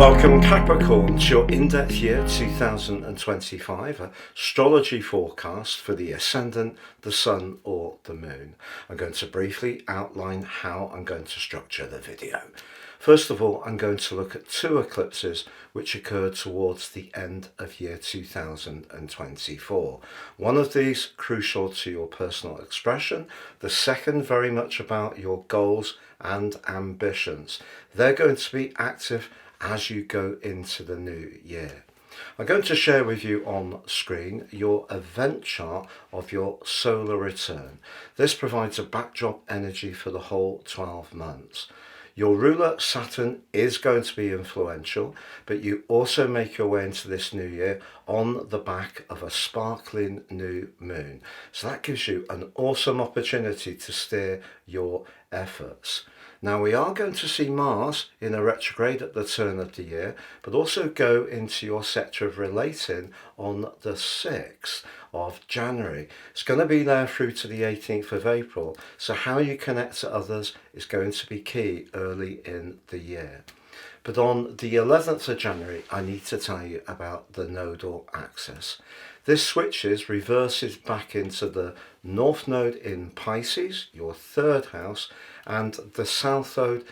Welcome Capricorn to your in-depth year 2025 astrology forecast for the ascendant, the sun or the moon. I'm going to briefly outline how I'm going to structure the video. First of all, I'm going to look at two eclipses which occurred towards the end of year 2024. One of these crucial to your personal expression, the second very much about your goals and ambitions. They're going to be active as you go into the new year. I'm going to share with you on screen your event chart of your solar return. This provides a backdrop energy for the whole 12 months. Your ruler Saturn is going to be influential, but you also make your way into this new year on the back of a sparkling new moon. So that gives you an awesome opportunity to steer your efforts. Now we are going to see Mars in a retrograde at the turn of the year, but also go into your sector of relating on the 6th of January. It's going to be there through to the 18th of April. So how you connect to others is going to be key early in the year. But on the 11th of January, I need to tell you about the nodal axis. This reverses back into the North Node in Pisces, your third house, and the South Node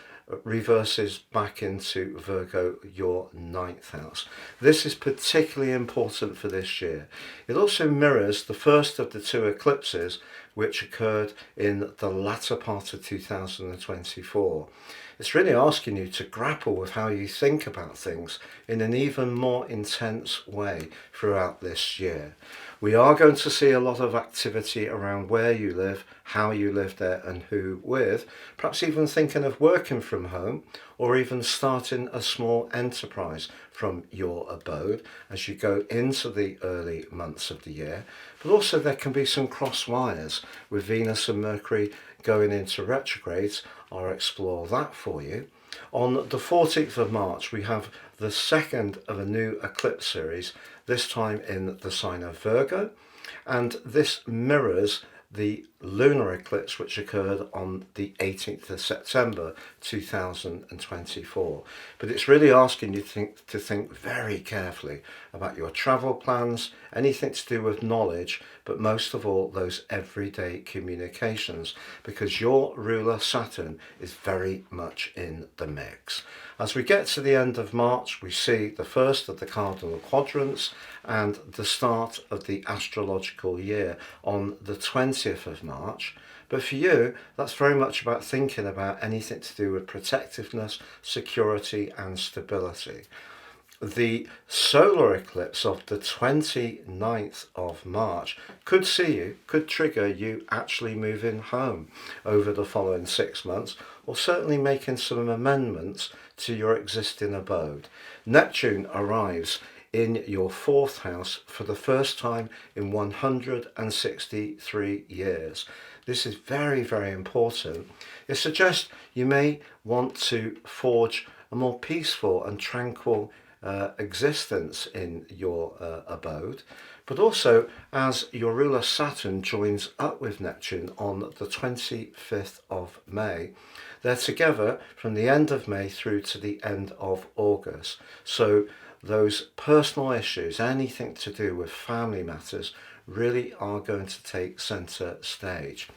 reverses back into Virgo, your ninth house. This is particularly important for this year. It also mirrors the first of the two eclipses which occurred in the latter part of 2024. It's really asking you to grapple with how you think about things in an even more intense way throughout this year. We are going to see a lot of activity around where you live, how you live there and who with, perhaps even thinking of working from home or even starting a small enterprise from your abode as you go into the early months of the year. But also there can be some cross wires with Venus and Mercury going into retrogrades. I'll explore that for you. On the 14th of March, we have the second of a new eclipse series, this time in the sign of Virgo, and this mirrors the lunar eclipse which occurred on the 18th of September 2024. But it's really asking you to think very carefully about your travel plans, anything to do with knowledge, but most of all those everyday communications, because your ruler Saturn is very much in the mix. As we get to the end of March, we see the first of the cardinal quadrants and the start of the astrological year on the 20th of March. But for you, that's very much about thinking about anything to do with protectiveness, security and stability. The solar eclipse of the 29th of March could trigger you actually moving home over the following 6 months, or certainly making some amendments to your existing abode. Neptune arrives in your fourth house for the first time in 163 years. This is very, very important. It suggests you may want to forge a more peaceful and tranquil existence in your abode, but also as your ruler Saturn joins up with Neptune on the 25th of May. They're together from the end of May through to the end of August. So those personal issues, anything to do with family matters, really are going to take centre stage.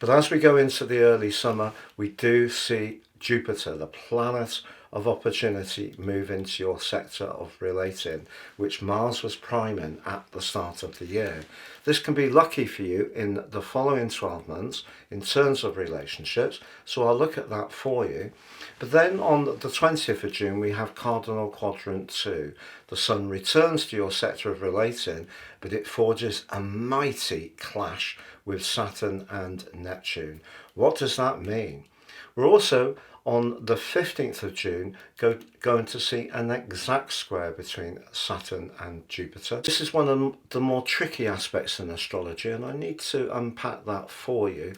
But as we go into the early summer, we do see Jupiter, the planet of opportunity, move into your sector of relating, which Mars was priming at the start of the year. This can be lucky for you in the following 12 months in terms of relationships, so I'll look at that for you. But then on the 20th of June, we have Cardinal Quadrant 2. The Sun returns to your sector of relating, but it forges a mighty clash with Saturn and Neptune. What does that mean? We're also on the 15th of June going to see an exact square between Saturn and Jupiter. This is one of the more tricky aspects in astrology, and I need to unpack that for you.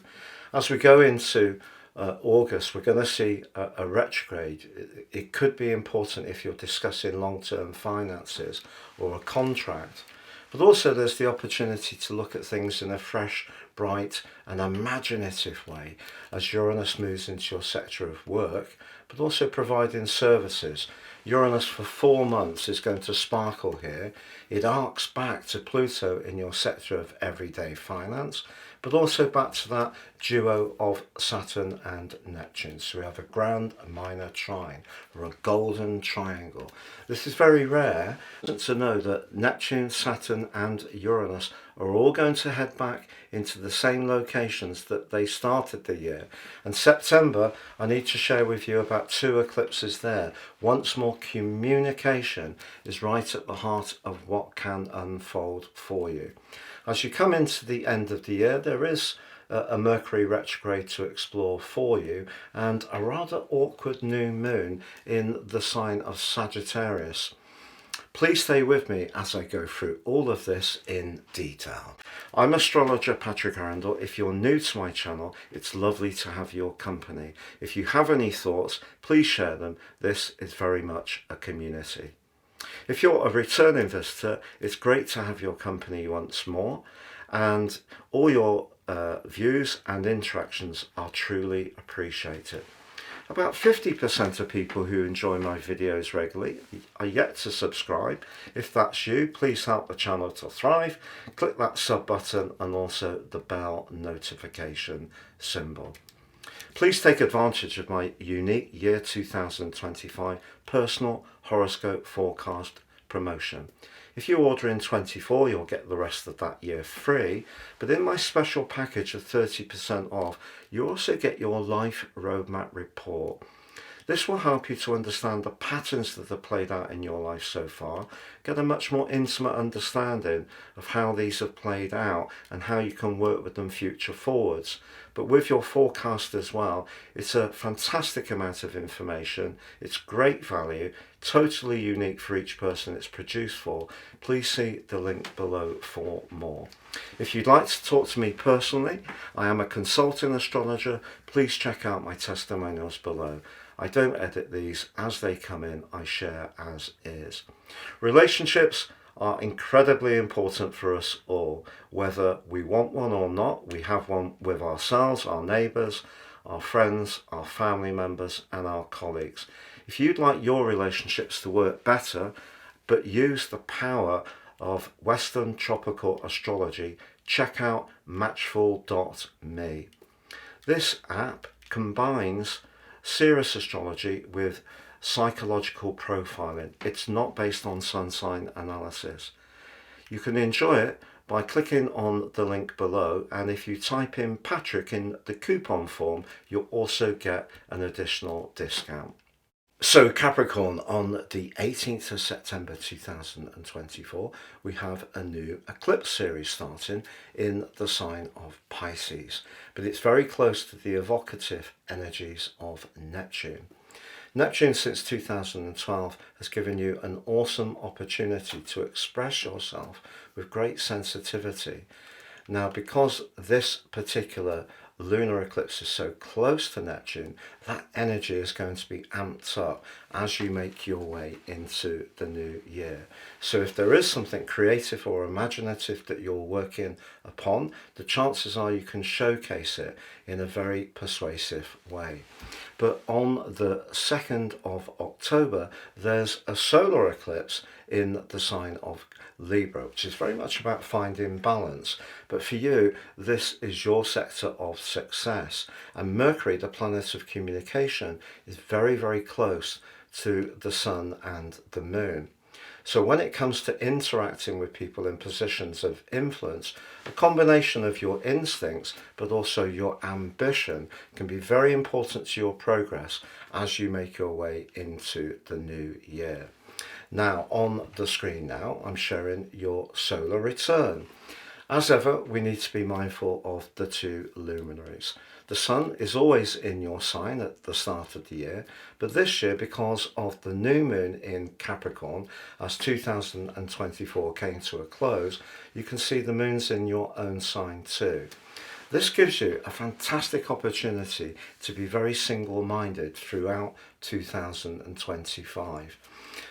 As we go into August, we're going to see a retrograde. It could be important if you're discussing long-term finances or a contract. But also there's the opportunity to look at things in a fresh, bright and imaginative way as Uranus moves into your sector of work, but also providing services. Uranus for 4 months is going to sparkle here. It arcs back to Pluto in your sector of everyday finance, but also back to that duo of Saturn and Neptune. So we have a grand minor trine, or a golden triangle. This is very rare to know that Neptune, Saturn and Uranus are all going to head back into the same locations that they started the year. And September, I need to share with you about 2 eclipses there. Once more, communication is right at the heart of what can unfold for you. As you come into the end of the year, there is a Mercury retrograde to explore for you, and a rather awkward new moon in the sign of Sagittarius. Please stay with me as I go through all of this in detail. I'm astrologer Patrick Arundell. If you're new to my channel, it's lovely to have your company. If you have any thoughts, please share them. This is very much a community. If you're a returning visitor, it's great to have your company once more, and all your views and interactions are truly appreciated. About 50% of people who enjoy my videos regularly are yet to subscribe. If that's you, please help the channel to thrive. Click that sub button and also the bell notification symbol. Please take advantage of my unique year 2025 personal horoscope forecast promotion. If you order in 24, you'll get the rest of that year free, but in my special package of 30% off, you also get your life roadmap report. This will help you to understand the patterns that have played out in your life so far, get a much more intimate understanding of how these have played out and how you can work with them future forwards. But with your forecast as well, it's a fantastic amount of information, it's great value, totally unique for each person it's produced for. Please see the link below for more. If you'd like to talk to me personally, I am a consulting astrologer. Please check out my testimonials below. I don't edit these, as they come in, I share as is. Relationships are incredibly important for us all. Whether we want one or not, we have one with ourselves, our neighbours, our friends, our family members and our colleagues. If you'd like your relationships to work better, but use the power of Western tropical astrology, check out matchful.me. This app combines serious astrology with psychological profiling. It's not based on sun sign analysis. You can enjoy it by clicking on the link below, and if you type in Patrick in the coupon form, you'll also get an additional discount. So Capricorn, on the 18th of September 2024, we have a new eclipse series starting in the sign of Pisces, but it's very close to the evocative energies of Neptune. Neptune since 2012 has given you an awesome opportunity to express yourself with great sensitivity. Now, because this particular lunar eclipse is so close to Neptune, that energy is going to be amped up as you make your way into the new year. So if there is something creative or imaginative that you're working upon, the chances are you can showcase it in a very persuasive way. But on the 2nd of October, there's a solar eclipse in the sign of Libra, which is very much about finding balance. But for you, this is your sector of success. And Mercury, the planet of communication, is very, very close to the Sun and the Moon. So when it comes to interacting with people in positions of influence, a combination of your instincts but also your ambition can be very important to your progress as you make your way into the new year. Now, on the screen now, I'm showing your solar return. As ever, we need to be mindful of the 2 luminaries. The Sun is always in your sign at the start of the year, but this year, because of the new moon in Capricorn, as 2024 came to a close, you can see the moon's in your own sign too. This gives you a fantastic opportunity to be very single-minded throughout 2025.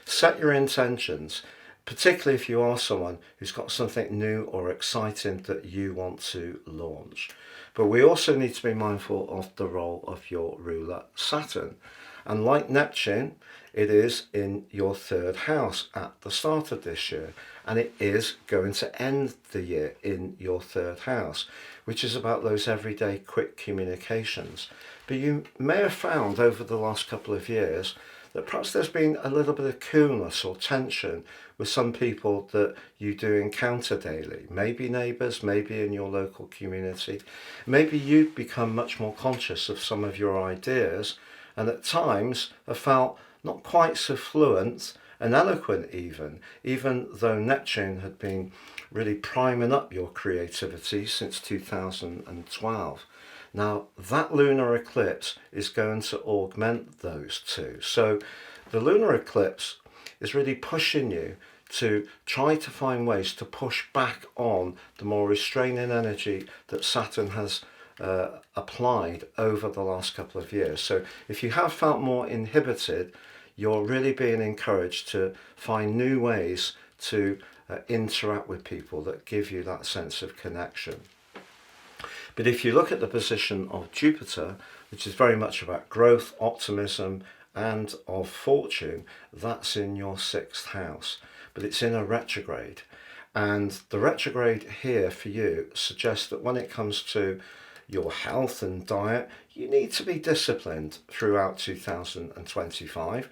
Set your intentions. particularly if you are someone who's got something new or exciting that you want to launch. But we also need to be mindful of the role of your ruler, Saturn. And like Neptune, it is in your third house at the start of this year, and it is going to end the year in your third house, which is about those everyday quick communications. But you may have found over the last couple of years that perhaps there's been a little bit of coolness or tension with some people that you do encounter daily. Maybe neighbours, maybe in your local community. Maybe you've become much more conscious of some of your ideas, and at times have felt not quite so fluent and eloquent even though Neptune had been really priming up your creativity since 2012. Now, that lunar eclipse is going to augment those two. So the lunar eclipse is really pushing you to try to find ways to push back on the more restraining energy that Saturn has applied over the last couple of years. So if you have felt more inhibited, you're really being encouraged to find new ways to interact with people that give you that sense of connection. But if you look at the position of Jupiter, which is very much about growth, optimism, and of fortune, that's in your sixth house. But it's in a retrograde. And the retrograde here for you suggests that when it comes to your health and diet, you need to be disciplined throughout 2025.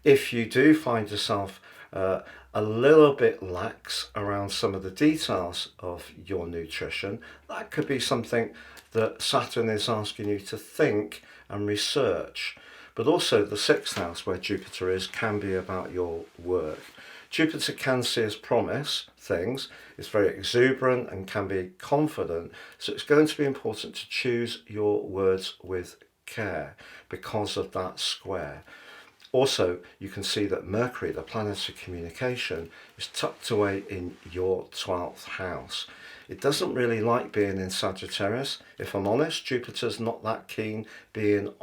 If you do find yourself a little bit lax around some of the details of your nutrition, that could be something that Saturn is asking you to think and research. But also the sixth house where Jupiter is can be about your work. Jupiter can see as promise things. It's very exuberant and can be confident. So it's going to be important to choose your words with care because of that square. Also, you can see that Mercury, the planet of communication, is tucked away in your 12th house. It doesn't really like being in Sagittarius. If I'm honest, Jupiter's not that keen being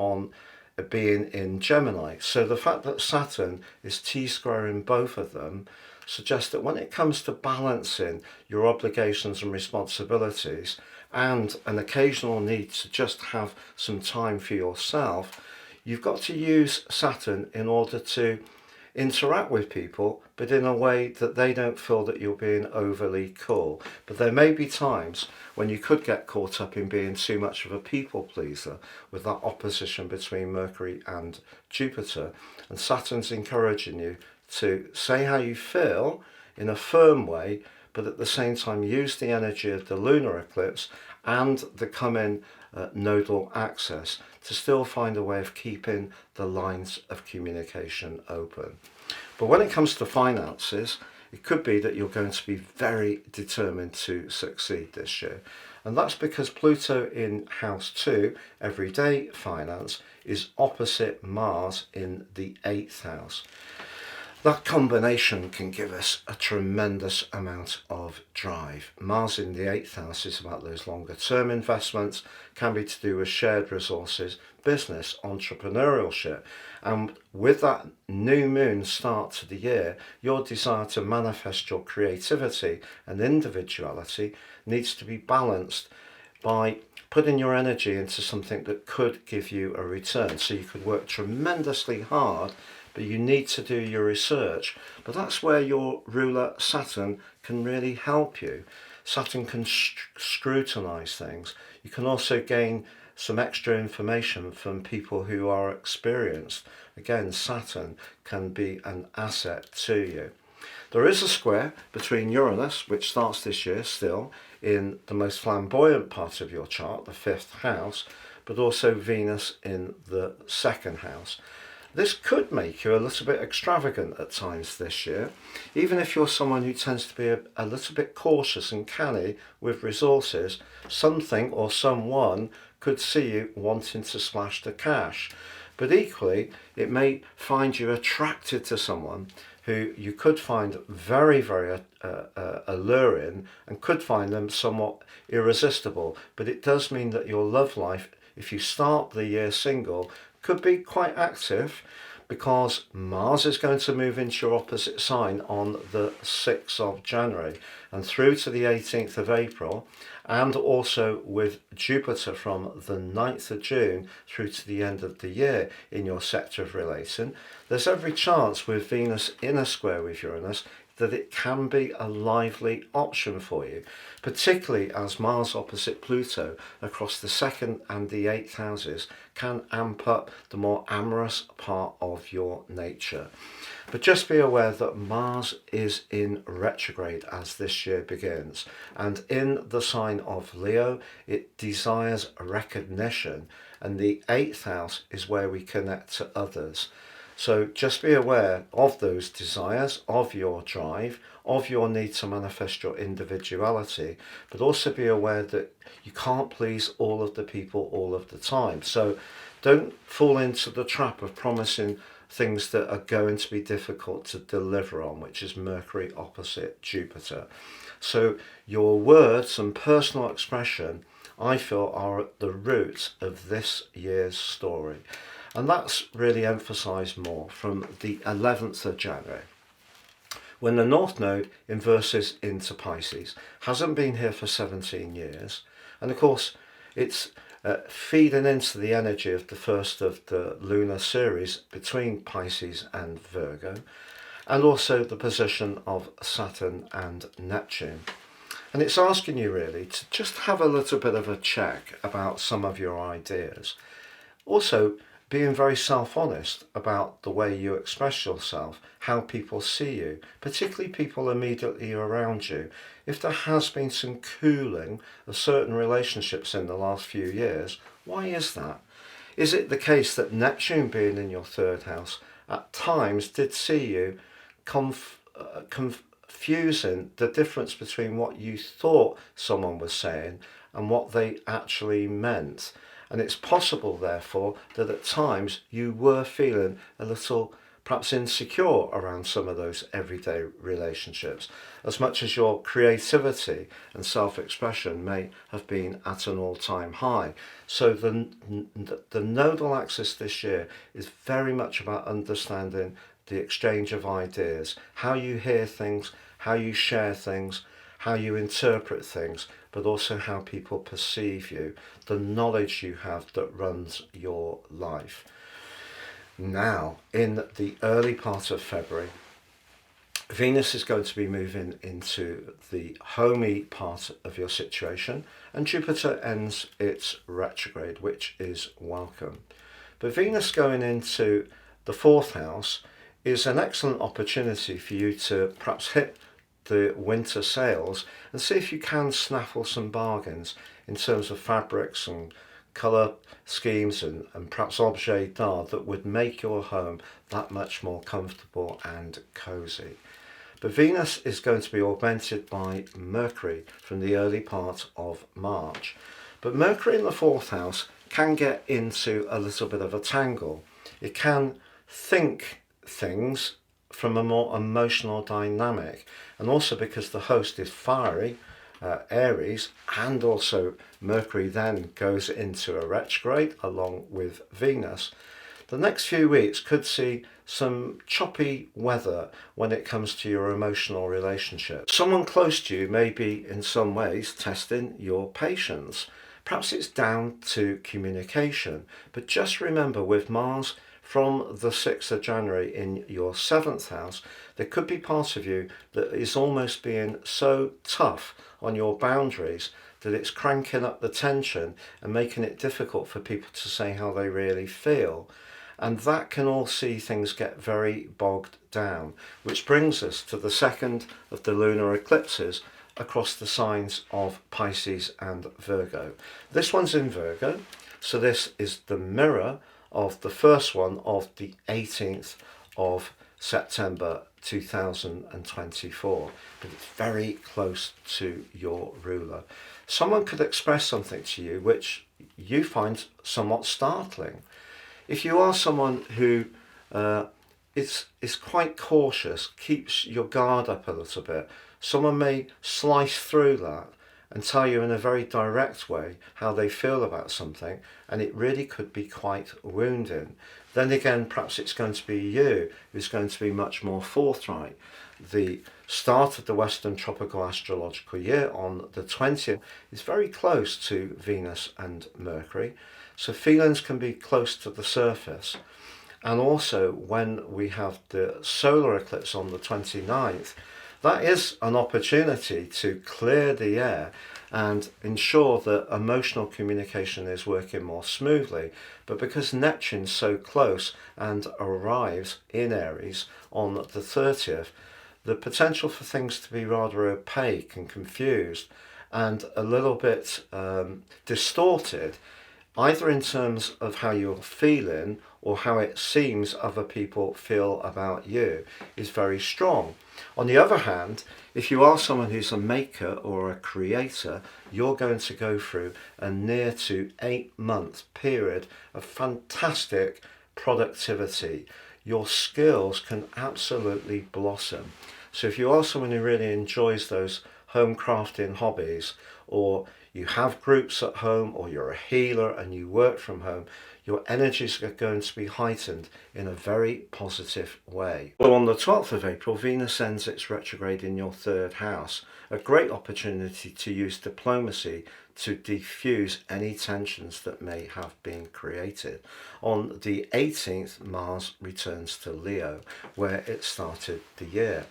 in Gemini. So the fact that Saturn is T-squaring both of them suggests that when it comes to balancing your obligations and responsibilities and an occasional need to just have some time for yourself, you've got to use Saturn in order to interact with people, but in a way that they don't feel that you're being overly cool. But there may be times when you could get caught up in being too much of a people pleaser with that opposition between Mercury and Jupiter. And Saturn's encouraging you to say how you feel in a firm way, but at the same time use the energy of the lunar eclipse and the coming nodal axis to still find a way of keeping the lines of communication open. But when it comes to finances, it could be that you're going to be very determined to succeed this year. And that's because Pluto in house 2, everyday finance, is opposite Mars in the 8th house. That combination can give us a tremendous amount of drive. Mars in the 8th house is about those longer term investments, can be to do with shared resources, business, entrepreneurship. And with that new moon start to the year, your desire to manifest your creativity and individuality needs to be balanced by putting your energy into something that could give you a return. So you could work tremendously hard, but you need to do your research. But that's where your ruler Saturn can really help you. Saturn can scrutinize things. You can also gain some extra information from people who are experienced. Again, Saturn can be an asset to you. There is a square between Uranus, which starts this year still, in the most flamboyant part of your chart, the 5th house, but also Venus in the 2nd house. This could make you a little bit extravagant at times this year, even if you're someone who tends to be a little bit cautious and canny with resources. Something or someone could see you wanting to splash the cash. But equally, it may find you attracted to someone who you could find very, very alluring and could find them somewhat irresistible. But it does mean that your love life, if you start the year single, could be quite active, because Mars is going to move into your opposite sign on the 6th of January and through to the 18th of April, and also with Jupiter from the 9th of June through to the end of the year in your sector of relation, there's every chance with Venus in a square with Uranus that it can be a lively option for you, particularly as Mars opposite Pluto across the 2nd and the 8th houses can amp up the more amorous part of your nature. But just be aware that Mars is in retrograde as this year begins, and in the sign of Leo it desires recognition, and the 8th house is where we connect to others. So just be aware of those desires, of your drive, of your need to manifest your individuality, but also be aware that you can't please all of the people all of the time. So don't fall into the trap of promising things that are going to be difficult to deliver on, which is Mercury opposite Jupiter. So your words and personal expression, I feel, are at the root of this year's story. And that's really emphasised more from the 11th of January, when the North Node inverses into Pisces. Hasn't been here for 17 years. And of course, it's feeding into the energy of the first of the lunar series between Pisces and Virgo, and also the position of Saturn and Neptune. And it's asking you really to just have a little bit of a check about some of your ideas. Also, being very self-honest about the way you express yourself, how people see you, particularly people immediately around you. If there has been some cooling of certain relationships in the last few years, why is that? Is it the case that Neptune being in your 3rd house at times did see you confusing the difference between what you thought someone was saying and what they actually meant? And it's possible, therefore, that at times you were feeling a little perhaps insecure around some of those everyday relationships, as much as your creativity and self-expression may have been at an all-time high. So the nodal axis this year is very much about understanding the exchange of ideas, how you hear things, how you share things, how you interpret things, but also how people perceive you, the knowledge you have that runs your life. Now, in the early part of February, Venus is going to be moving into the homey part of your situation, and Jupiter ends its retrograde, which is welcome. But Venus going into the 4th house is an excellent opportunity for you to perhaps hit the winter sales and see if you can snaffle some bargains in terms of fabrics and colour schemes and perhaps objet d'art that would make your home that much more comfortable and cosy. But Venus is going to be augmented by Mercury from the early part of March. But Mercury in the 4th house can get into a little bit of a tangle. It can think things from a more emotional dynamic, and also because the host is fiery, Aries, and also Mercury then goes into a retrograde along with Venus. The next few weeks could see some choppy weather when it comes to your emotional relationship. Someone close to you may be in some ways testing your patience. Perhaps it's down to communication, but just remember, with Mars from the 6th of January in your 7th house, there could be part of you that is almost being so tough on your boundaries that it's cranking up the tension and making it difficult for people to say how they really feel. And that can all see things get very bogged down, which brings us to the 2nd of the lunar eclipses across the signs of Pisces and Virgo. This one's in Virgo, so this is the mirror of the first one of the 18th of September 2024, but it's very close to your ruler. Someone could express something to you which you find somewhat startling. If you are someone who is quite cautious, keeps your guard up a little bit, someone may slice through that and tell you in a very direct way how they feel about something, and it really could be quite wounding. Then again, perhaps it's going to be you who's going to be much more forthright. The start of the Western Tropical Astrological Year on the 20th is very close to Venus and Mercury, so feelings can be close to the surface. And also when we have the solar eclipse on the 29th, that is an opportunity to clear the air and ensure that emotional communication is working more smoothly. But because Neptune's so close and arrives in Aries on the 30th, the potential for things to be rather opaque and confused and a little bit distorted, either in terms of how you're feeling or how it seems other people feel about you, is very strong. On the other hand, if you are someone who's a maker or a creator, you're going to go through a near to 8-month period of fantastic productivity. Your skills can absolutely blossom. So if you are someone who really enjoys those home crafting hobbies, or you have groups at home, or you're a healer and you work from home, your energies are going to be heightened in a very positive way. So on the 12th of April, Venus ends its retrograde in your third house. A great opportunity to use diplomacy to diffuse any tensions that may have been created. On the 18th, Mars returns to Leo, where it started the year.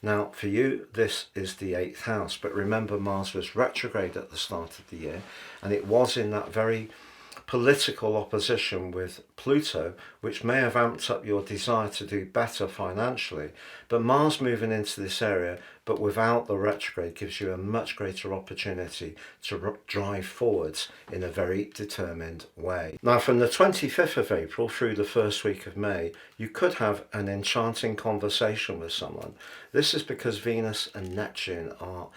Now, for you, this is the 8th house, but remember Mars was retrograde at the start of the year, and it was in that very political opposition with Pluto, which may have amped up your desire to do better financially. But Mars moving into this area, but without the retrograde, gives you a much greater opportunity to drive forwards in a very determined way. Now, from the 25th of April through the first week of May, you could have an enchanting conversation with someone. This is because Venus and Neptune are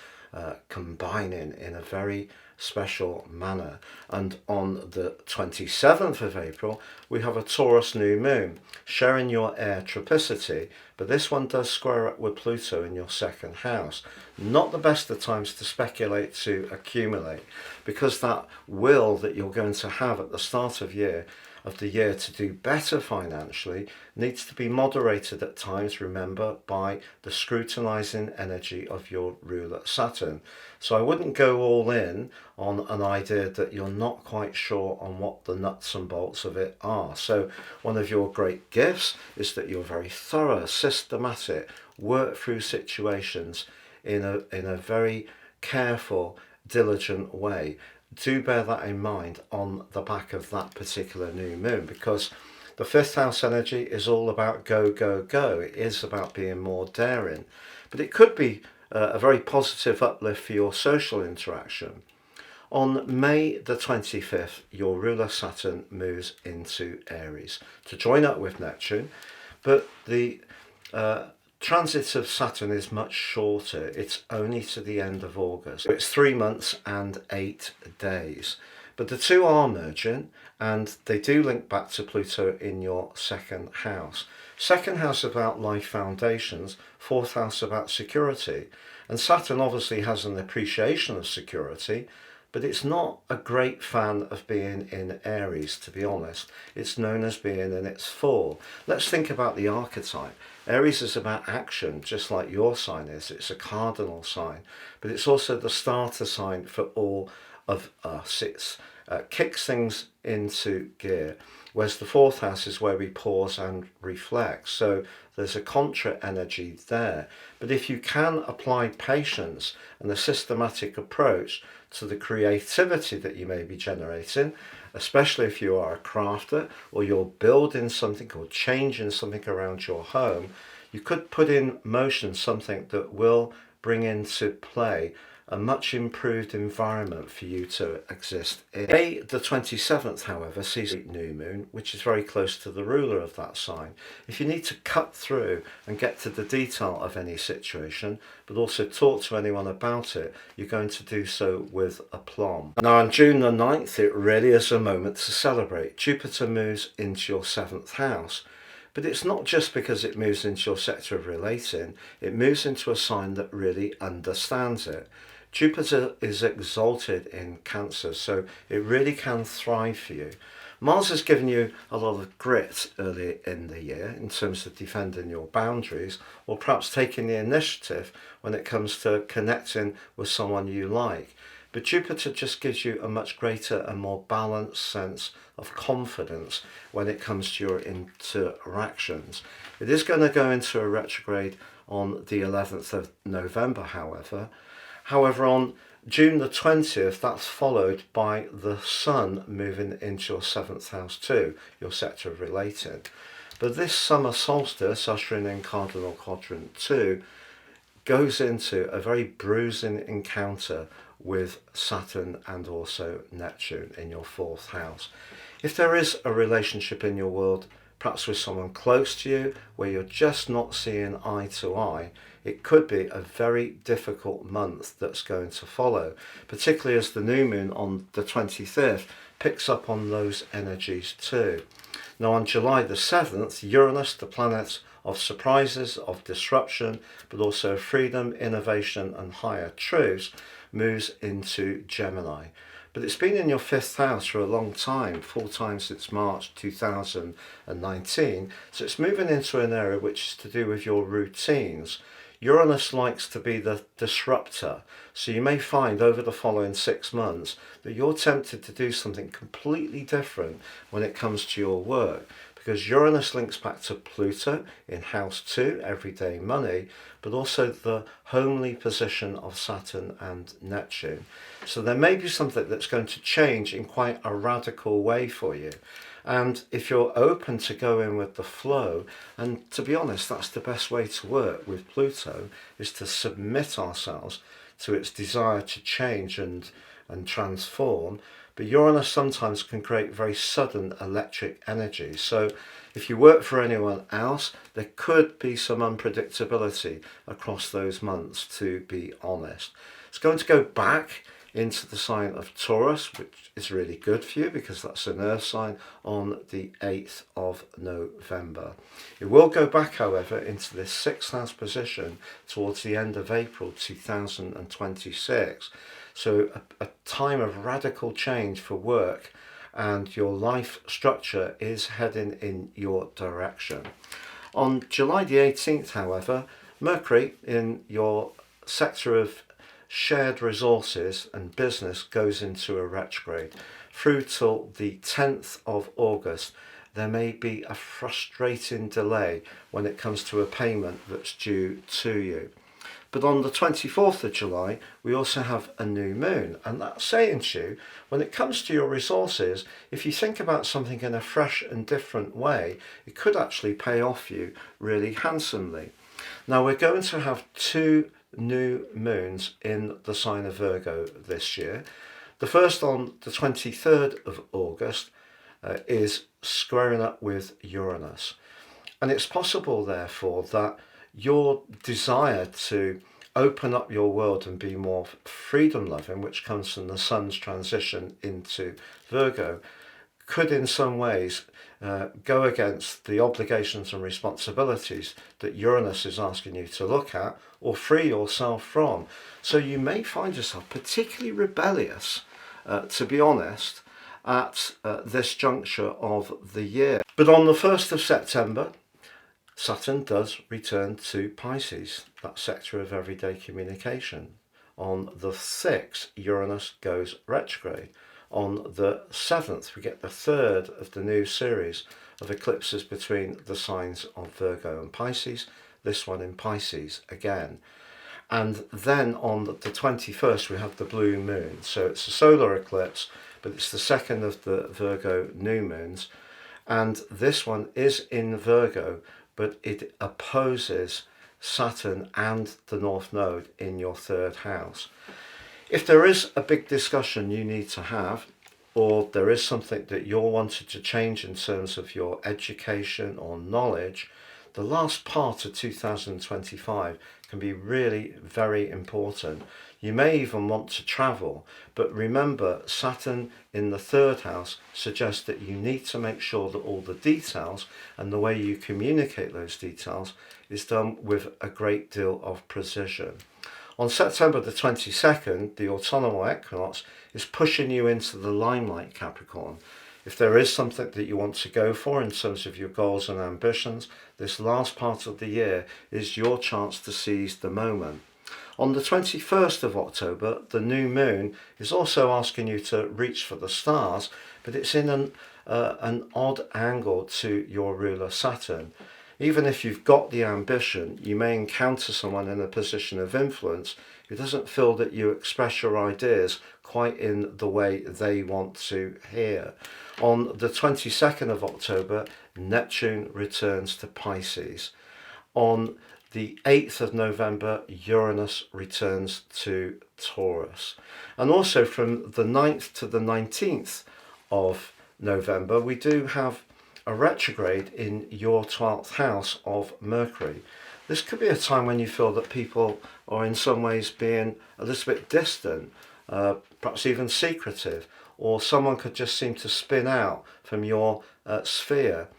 combining in a very special manner. And on the 27th of April, we have a Taurus new moon, sharing your air tropicity, but this one does square up with Pluto in your second house. Not the best of times to speculate, to accumulate, because that will that you're going to have at the start of the year to do better financially needs to be moderated at times, remember, by the scrutinizing energy of your ruler Saturn. So I wouldn't go all in on an idea that you're not quite sure on what the nuts and bolts of it are. So one of your great gifts is that you're very thorough, systematic, work through situations in a very careful, diligent way. Do bear that in mind on the back of that particular new moon, because the 5th house energy is all about go, go, go. It is about being more daring, but it could be a very positive uplift for your social interaction. On May the 25th, your ruler Saturn moves into Aries to join up with Neptune, but the transit of Saturn is much shorter. It's only to the end of August. So it's 3 months and 8 days. But the two are merging, and they do link back to Pluto in your second house. Second house about life foundations, fourth house about security. And Saturn obviously has an appreciation of security, but it's not a great fan of being in Aries, to be honest. It's known as being in its fall. Let's think about the archetype. Aries is about action, just like your sign is. It's a cardinal sign, but it's also the starter sign for all of us. It kicks things into gear, whereas the fourth house is where we pause and reflect. So there's a contra energy there. But if you can apply patience and a systematic approach to the creativity that you may be generating, especially if you are a crafter or you're building something or changing something around your home, you could put in motion something that will bring into play a much improved environment for you to exist in. May the 27th, however, sees a new moon, which is very close to the ruler of that sign. If you need to cut through and get to the detail of any situation, but also talk to anyone about it, you're going to do so with aplomb. Now on June the 9th, it really is a moment to celebrate. Jupiter moves into your 7th house. But it's not just because it moves into your sector of relating, it moves into a sign that really understands it. Jupiter is exalted in Cancer, so it really can thrive for you. Mars has given you a lot of grit early in the year in terms of defending your boundaries, or perhaps taking the initiative when it comes to connecting with someone you like. But Jupiter just gives you a much greater and more balanced sense of confidence when it comes to your interactions. It is going to go into a retrograde on the 11th of November, however. However, on June the 20th, that's followed by the Sun moving into your 7th house too, your sector of relating. But this summer solstice, ushering in Cardinal Quadrant 2, goes into a very bruising encounter with Saturn and also Neptune in your 4th house. If there is a relationship in your world, perhaps with someone close to you, where you're just not seeing eye to eye, it could be a very difficult month that's going to follow, particularly as the new moon on the 25th picks up on those energies too. Now on July the 7th, Uranus, the planet of surprises, of disruption, but also freedom, innovation and higher truths, moves into Gemini. But it's been in your 5th house for a long time, full time since March 2019. So it's moving into an area which is to do with your routines. Uranus likes to be the disruptor. So you may find over the following 6 months that you're tempted to do something completely different when it comes to your work, because Uranus links back to Pluto in house 2, everyday money, but also the homely position of Saturn and Neptune. So there may be something that's going to change in quite a radical way for you. And if you're open to go in with the flow, and to be honest, that's the best way to work with Pluto, is to submit ourselves to its desire to change and transform. But Uranus sometimes can create very sudden electric energy. So if you work for anyone else, there could be some unpredictability across those months, to be honest. It's going to go back into the sign of Taurus, which is really good for you because that's an earth sign, on the 8th of November. It will go back, however, into this 6th house position towards the end of April 2026. So a time of radical change for work, and your life structure is heading in your direction. On July the 18th, however, Mercury in your sector of shared resources and business goes into a retrograde. Through till the 10th of August, there may be a frustrating delay when it comes to a payment that's due to you. But on the 24th of July, we also have a new moon. And that's saying to you, when it comes to your resources, if you think about something in a fresh and different way, it could actually pay off you really handsomely. Now we're going to have 2 new moons in the sign of Virgo this year. The first on the 23rd of August is squaring up with Uranus. And it's possible, therefore, that your desire to open up your world and be more freedom loving, which comes from the Sun's transition into Virgo, could in some ways go against the obligations and responsibilities that Uranus is asking you to look at or free yourself from. So you may find yourself particularly rebellious, to be honest, at this juncture of the year. But on the 1st of September, Saturn does return to Pisces, that sector of everyday communication. On the 6th, Uranus goes retrograde. On the 7th, we get the 3rd of the new series of eclipses between the signs of Virgo and Pisces, this one in Pisces again. And then on the 21st, we have the blue moon. So it's a solar eclipse, but it's the second of the Virgo new moons. And this one is in Virgo, but it opposes Saturn and the North Node in your 3rd house. If there is a big discussion you need to have, or there is something that you're wanting to change in terms of your education or knowledge, the last part of 2025 can be really very important. You may even want to travel, but remember, Saturn in the 3rd house suggests that you need to make sure that all the details and the way you communicate those details is done with a great deal of precision. On September the 22nd, the autumnal equinox is pushing you into the limelight, Capricorn. If there is something that you want to go for in terms of your goals and ambitions, this last part of the year is your chance to seize the moment. On the 21st of October, the new moon is also asking you to reach for the stars, but it's in an odd angle to your ruler Saturn. Even if you've got the ambition, you may encounter someone in a position of influence who doesn't feel that you express your ideas quite in the way they want to hear. On the 22nd of October, Neptune returns to Pisces. On the 8th of November, Uranus returns to Taurus. And also from the 9th to the 19th of November, we do have a retrograde in your 12th house of Mercury. This could be a time when you feel that people are in some ways being a little bit distant, perhaps even secretive, or someone could just seem to spin out from your sphere.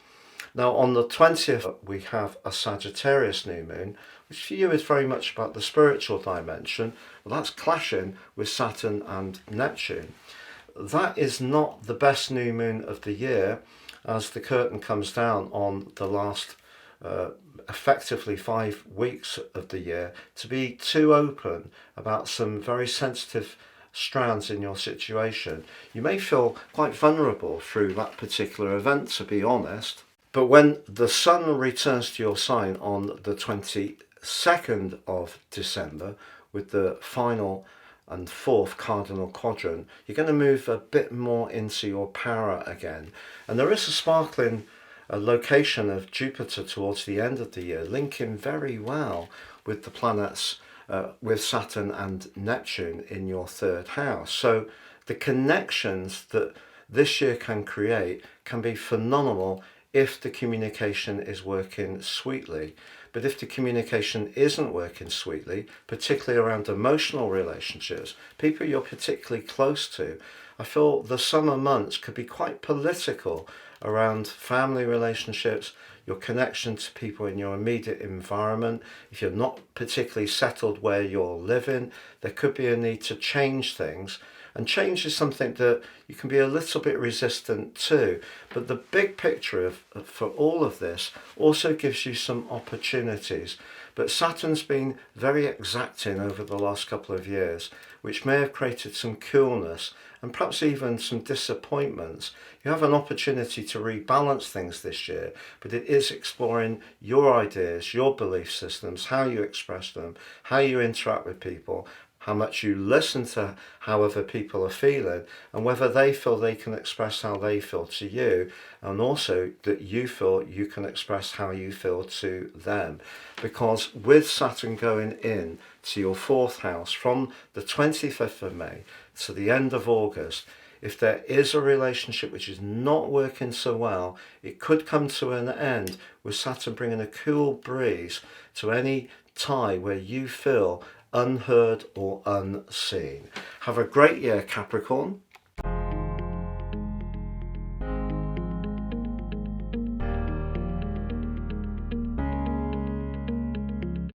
Now on the 20th we have a Sagittarius new moon, which for you is very much about the spiritual dimension. Well, that's clashing with Saturn and Neptune. That is not the best new moon of the year, as the curtain comes down on the last effectively 5 weeks of the year, to be too open about some very sensitive strands in your situation. You may feel quite vulnerable through that particular event, to be honest. But when the sun returns to your sign on the 22nd of December with the final and fourth cardinal quadrant, you're going to move a bit more into your power again. And there is a sparkling location of Jupiter towards the end of the year, linking very well with the planets, with Saturn and Neptune in your third house. So the connections that this year can create can be phenomenal if the communication is working sweetly. But if the communication isn't working sweetly, particularly around emotional relationships, people you're particularly close to, I feel the summer months could be quite political around family relationships, your connection to people in your immediate environment. If you're not particularly settled where you're living, there could be a need to change things. And change is something that you can be a little bit resistant to. But the big picture for all of this also gives you some opportunities. But Saturn's been very exacting over the last couple of years, which may have created some coolness and perhaps even some disappointments. You have an opportunity to rebalance things this year, but it is exploring your ideas, your belief systems, how you express them, how you interact with people, how much you listen to how other people are feeling, and whether they feel they can express how they feel to you, and also that you feel you can express how you feel to them. Because with Saturn going in to your fourth house from the 25th of May to the end of August, if there is a relationship which is not working so well, it could come to an end with Saturn bringing a cool breeze to any tie where you feel unheard or unseen. Have a great year, Capricorn.